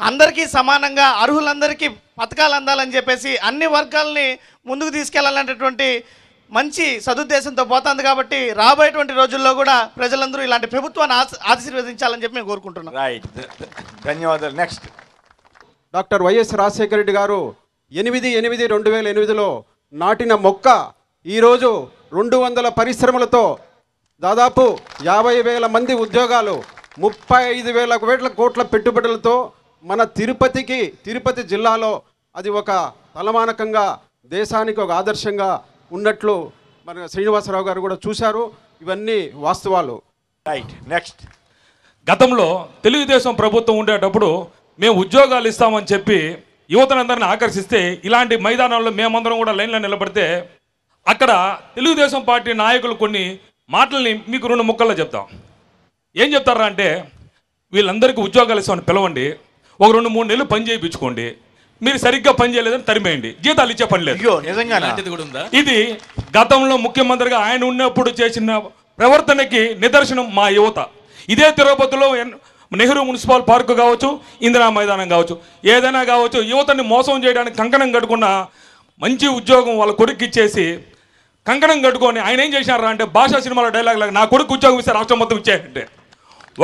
అందరికీ సమానంగా అర్హులందరికీ పథకాలు అందాలని చెప్పేసి అన్ని వర్గాలని ముందుకు తీసుకెళ్లాలనేటటువంటి మంచి సదుద్దేశంతో పోతుంది. కాబట్టి రాబోయేటువంటి రోజుల్లో కూడా ప్రజలందరూ ఇలాంటి ప్రభుత్వాన్ని ఆశీర్వదించాలని చెప్పి మేము కోరుకుంటున్నాం. రైట్, ధన్యవాదాలు. Next doctor YS Rajasekhara Reddy గారు 8/8/2008లో నాటిన మొక్క ఈరోజు 200 పరిశ్రమలతో దాదాపు 50,000 మంది ఉద్యోగాలు, 35,000 కోట్ల పెట్టుబడులతో మన తిరుపతి జిల్లాలో అది ఒక తలమానకంగా దేశానికి ఒక ఆదర్శంగా ఉన్నట్లు మన శ్రీనివాసరావు గారు కూడా చూశారు. ఇవన్నీ వాస్తవాలు. Right, next. గతంలో తెలుగుదేశం ప్రభుత్వం ఉండేటప్పుడు మేము ఉద్యోగాలు ఇస్తామని చెప్పి యువతనందరిని ఆకర్షిస్తే ఇలాంటి మైదానాల్లో మేమందరం కూడా లైన్లో నిలబడితే అక్కడ తెలుగుదేశం పార్టీ నాయకులు కొన్ని మాటల్ని మీకు 2 ముక్కల్లో చెప్తాం. ఏం చెప్తారా అంటే, వీళ్ళందరికీ ఉద్యోగాలు ఇస్తామని పిలవండి, ఒక 2-3 నెలలు పని చేయించుకోండి, మీరు సరిగ్గా పని చేయలేదని తరిమేయండి, జీతాలు ఇచ్చే పని లేదు. ఇది గతంలో ముఖ్యమంత్రిగా ఆయన ఉన్నప్పుడు చేసిన ప్రవర్తనకి నిదర్శనం మా యువత. ఇదే తిరుపతిలో నెహ్రూ మున్సిపల్ పార్కు కావచ్చు, ఇందిరా మైదానం కావచ్చు, ఏదైనా కావచ్చు, యువతని మోసం చేయడానికి కంకణం కట్టుకున్న మంచి ఉద్యోగం వాళ్ళ కొడుకు ఇచ్చేసి కంకణం కట్టుకొని ఆయన ఏం చేశారా అంటే భాషా సినిమాలో డైలాగ్ లాగా నా కొడుకు ఉద్యోగం ఇస్తే రాష్ట్రం మొత్తం ఇచ్చేయంటే,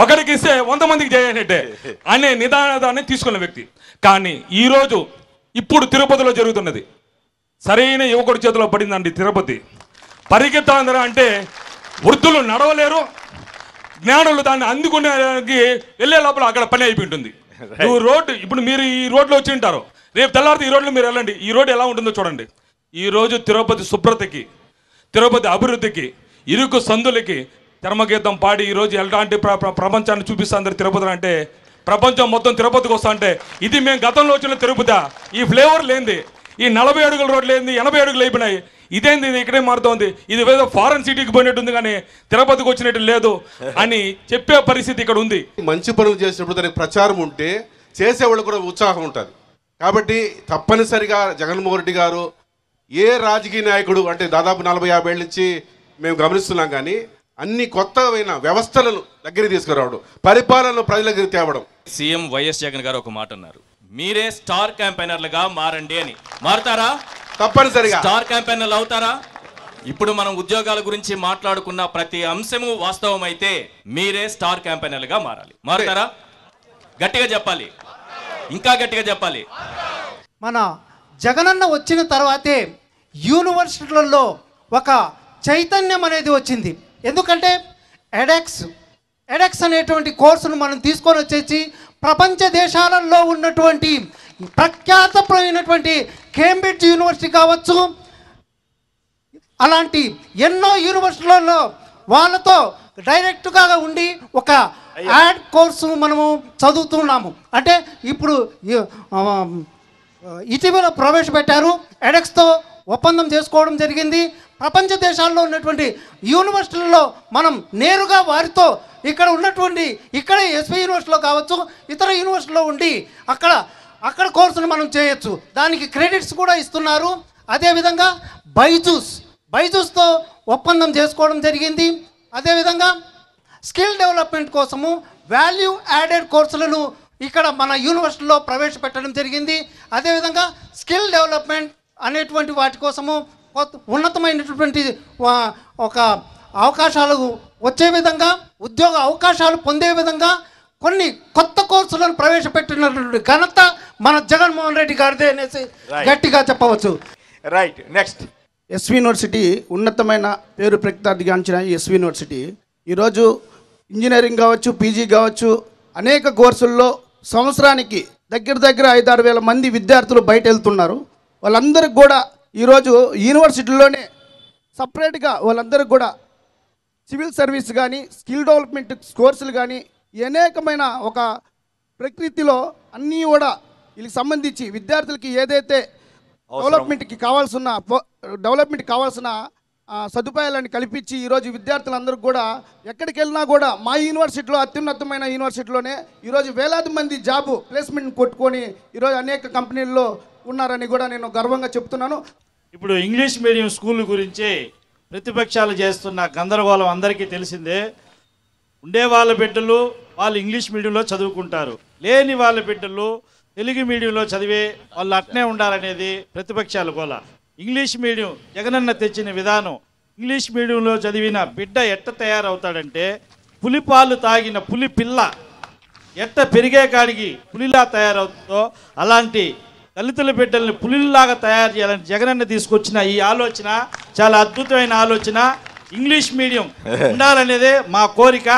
ఒకరికి ఇస్తే 100 మందికి చేయాలంటే అనే నిదానాన్ని తీసుకున్న వ్యక్తి. కానీ ఈరోజు ఇప్పుడు తిరుపతిలో జరుగుతున్నది సరైన యువకుడి చేతిలో పడిందండి. తిరుపతి పరిగెత్తాంధ్ర అంటే వృద్ధులు నడవలేరు, జ్ఞానులు దాన్ని అందుకునేకి వెళ్ళే లోపల అక్కడ పని అయిపోయింటుంది. రోడ్డు ఇప్పుడు మీరు ఈ రోడ్లో వచ్చి ఉంటారు, రేపు తెల్లారితే ఈ రోడ్లో మీరు వెళ్ళండి, ఈ రోడ్డు ఎలా ఉంటుందో చూడండి. ఈరోజు తిరుపతి శుభ్రతకి, తిరుపతి అభివృద్ధికి, ఇరుకు సందులకి చర్మగీతం పాడి ఈరోజు ఎలాంటి ప్రపంచాన్ని చూపిస్తుంది తిరుపతి అంటే, ప్రపంచం మొత్తం తిరుపతికి వస్తా అంటే ఇది మేము గతంలో వచ్చిన తిరుపతి. ఈ ఫ్లేవర్ లేనిది, ఈ 40 అడుగుల రోడ్లు లేనిది 80 అడుగులు అయిపోయినాయి. ఇదేంది, ఇది ఇక్కడే మారుతోంది, ఇది ఏదో ఫారెన్ సిటీకి పోయినట్టుంది కానీ తిరుపతికి వచ్చినట్టు లేదు అని చెప్పే పరిస్థితి ఇక్కడ ఉంది. మంచి పనులు చేసినప్పుడు దానికి ప్రచారం ఉంటే చేసేవాళ్ళు కూడా ఉత్సాహం ఉంటుంది. కాబట్టి తప్పనిసరిగా జగన్మోహన్ రెడ్డి గారు ఏ రాజకీయ నాయకుడు అంటే దాదాపు 40-50 ఏళ్ళ నుంచి మేము గమనిస్తున్నాం కానీ అన్ని కొత్తమైన వ్యవస్థలను దగ్గర తీసుకురావడం, పరిపాలనను ప్రజల దగ్గర తేవడం. సీఎం వైఎస్ జగన్ గారు ఒక మాట అన్నారు, మీరే స్టార్ క్యాంపెయినర్లుగా మారండి అని. మారుతారా? తప్పనిసరిగా స్టార్ క్యాంపెయినర్లు అవుతారా? ఇప్పుడు మనం ఉద్యోగాల గురించి మాట్లాడుకున్న ప్రతి అంశము వాస్తవం అయితే మీరే స్టార్ క్యాంపెయినర్లుగా మారాలి. మారుతారా? గట్టిగా చెప్పాలి, ఇంకా గట్టిగా చెప్పాలి. మన జగనన్న వచ్చిన తర్వాతే యూనివర్సిటీలలో ఒక చైతన్యం అనేది వచ్చింది. ఎందుకంటే ఎడెక్స్ అనేటువంటి కోర్సును మనం తీసుకొని వచ్చేసి ప్రపంచ దేశాలలో ఉన్నటువంటి ప్రఖ్యాతమైనటువంటి కేంబ్రిడ్జ్ యూనివర్సిటీ కావచ్చు, అలాంటి ఎన్నో యూనివర్సిటీలలో వాళ్ళతో డైరెక్ట్గా ఉండి ఒక యాడ్ కోర్సు మనము చదువుతున్నాము. అంటే ఇప్పుడు ఇటీవల ప్రవేశపెట్టారు, ఎడెక్స్తో ఒప్పందం చేసుకోవడం జరిగింది. ప్రపంచ దేశాల్లో ఉన్నటువంటి యూనివర్సిటీలలో మనం నేరుగా వారితో ఇక్కడ ఉన్నటువంటి ఇక్కడ ఎస్వి యూనివర్సిటీలో కావచ్చు ఇతర యూనివర్సిటీలో ఉండి అక్కడ కోర్సును మనం చేయొచ్చు. దానికి క్రెడిట్స్ కూడా ఇస్తున్నారు. అదేవిధంగా బైజూస్తో ఒప్పందం చేసుకోవడం జరిగింది. అదేవిధంగా స్కిల్ డెవలప్మెంట్ కోసము వాల్యూ యాడెడ్ కోర్సులను ఇక్కడ మన యూనివర్సిటీలో ప్రవేశపెట్టడం జరిగింది. అదేవిధంగా స్కిల్ డెవలప్మెంట్ అనేటువంటి వాటి కోసము ఉన్నతమైనటువంటి ఒక అవకాశాలు వచ్చే విధంగా, ఉద్యోగ అవకాశాలు పొందే విధంగా కొన్ని కొత్త కోర్సులను ప్రవేశపెట్టినటువంటి ఘనత మన జగన్మోహన్ రెడ్డి గారిదే అనేసి గట్టిగా చెప్పవచ్చు. Right, next. ఎస్వి యూనివర్సిటీ ఉన్నతమైన పేరు ప్రఖ్యాతిగాంచిన ఎస్వి యూనివర్సిటీ ఈరోజు ఇంజనీరింగ్ కావచ్చు, పీజీ కావచ్చు, అనేక కోర్సుల్లో సంవత్సరానికి దగ్గర 5-6 వేల మంది విద్యార్థులు బయట వెళ్తున్నారు. వాళ్ళందరికీ కూడా ఈరోజు యూనివర్సిటీలోనే సపరేట్గా వాళ్ళందరికీ కూడా సివిల్ సర్వీస్ కానీ, స్కిల్ డెవలప్మెంట్ కోర్సులు కానీ, అనేకమైన ఒక ప్రకృతిలో అన్నీ కూడా వీళ్ళకి సంబంధించి విద్యార్థులకి ఏదైతే డెవలప్మెంట్కి కావాల్సిన సదుపాయాలను కల్పించి ఈరోజు విద్యార్థులందరికీ కూడా ఎక్కడికి వెళ్ళినా కూడా మా యూనివర్సిటీలో అత్యున్నతమైన యూనివర్సిటీలోనే ఈరోజు వేలాది మంది జాబు ప్లేస్మెంట్ కొట్టుకొని ఈరోజు అనేక కంపెనీల్లో ఉన్నారని కూడా నేను గర్వంగా చెప్తున్నాను. ఇప్పుడు ఇంగ్లీష్ మీడియం స్కూల్ గురించి ప్రతిపక్షాలు చేస్తున్న గందరగోళం అందరికీ తెలిసిందే. ఉండే వాళ్ళ బిడ్డలు వాళ్ళు ఇంగ్లీష్ మీడియంలో చదువుకుంటారు. లేని వాళ్ళ బిడ్డలు తెలుగు మీడియంలో చదివే వాళ్ళు అట్నే ఉండాలనేది ప్రతిపక్షాల గోల. ఇంగ్లీష్ మీడియం జగనన్న తెచ్చిన విధానం, ఇంగ్లీష్ మీడియంలో చదివిన బిడ్డ ఎట్ట తయారవుతాడంటే పులిపాలు తాగిన పులి పిల్ల ఎట్ట పెరిగే కాడికి పులిలా తయారవుతుందో అలాంటి దళితుల బిడ్డల్ని పులిలాగా తయారు చేయాలని జగనన్న తీసుకొచ్చిన ఈ ఆలోచన చాలా అద్భుతమైన ఆలోచన. ఇంగ్లీష్ మీడియం ఉండాలనేదే మా కోరిక.